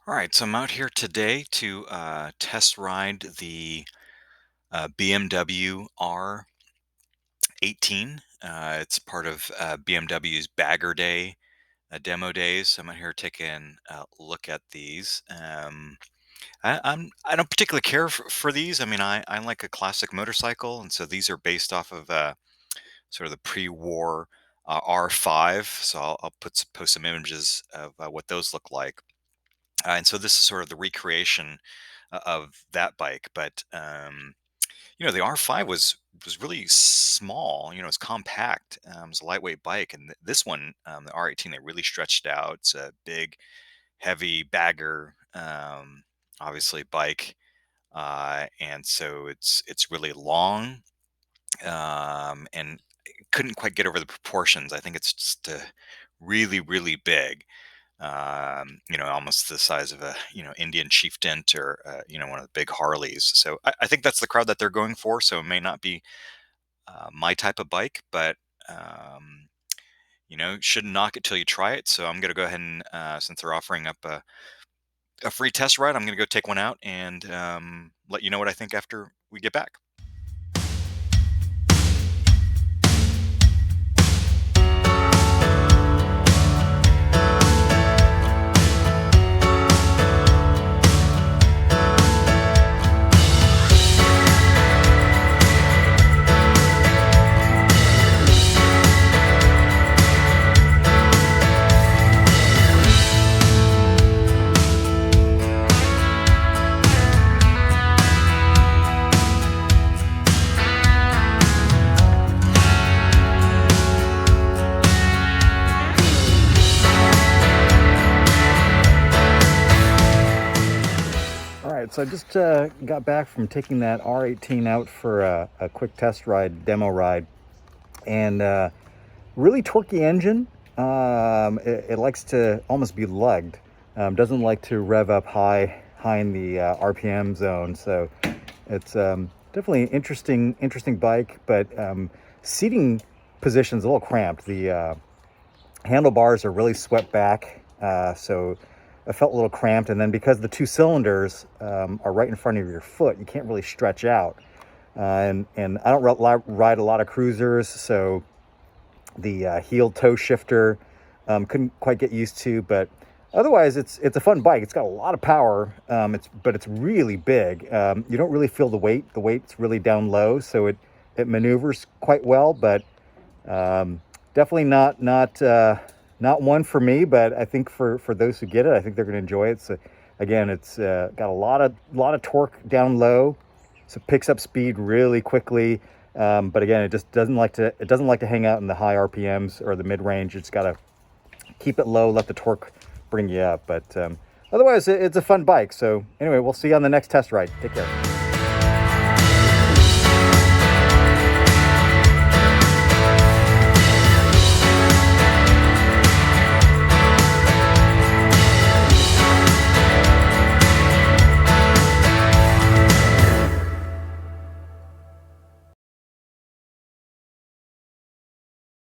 All right, so I'm out here today to test ride the BMW R18. It's part of BMW's Bagger Day demo days. So I'm out here taking a look at these. I don't particularly care for these. I mean, I like a classic motorcycle, and so these are based off of sort of the pre-war R5. So I'll post some images of what those look like. And so this is sort of the recreation of that bike. But the R5 was really small. It's compact. It's a lightweight bike, and this one, the R18, they really stretched out. It's a big, heavy bagger, obviously bike, and so it's really long, and couldn't quite get over the proportions. I think it's just really, really big, almost the size of a, Indian chieftain or, one of the big Harleys. So I think that's the crowd that they're going for. So it may not be my type of bike, but, shouldn't knock it till you try it. So I'm going to go ahead and, since they're offering up a free test ride, I'm going to go take one out and let you know what I think after we get back. All right, so I just got back from taking that R18 out for a quick test ride, demo ride, and really torquey engine. It likes to almost be lugged. Doesn't like to rev up high in the RPM zone. So it's definitely an interesting bike, but seating position's a little cramped. The handlebars are really swept back, so I felt a little cramped. And then because the two cylinders are right in front of your foot, you can't really stretch out. And I don't ride a lot of cruisers, so the heel toe shifter couldn't quite get used to. But otherwise, it's a fun bike. It's got a lot of power. But it's really big. You don't really feel the weight. The weight's really down low, so it maneuvers quite well. But definitely not one for me, but I think for those who get it, I think they're going to enjoy it. So again, it's got a lot of torque down low, so it picks up speed really quickly. But again, it just doesn't like to hang out in the high RPMs or the mid range. It's got to keep it low, let the torque bring you up. But otherwise, it's a fun bike. So anyway, we'll see you on the next test ride. Take care.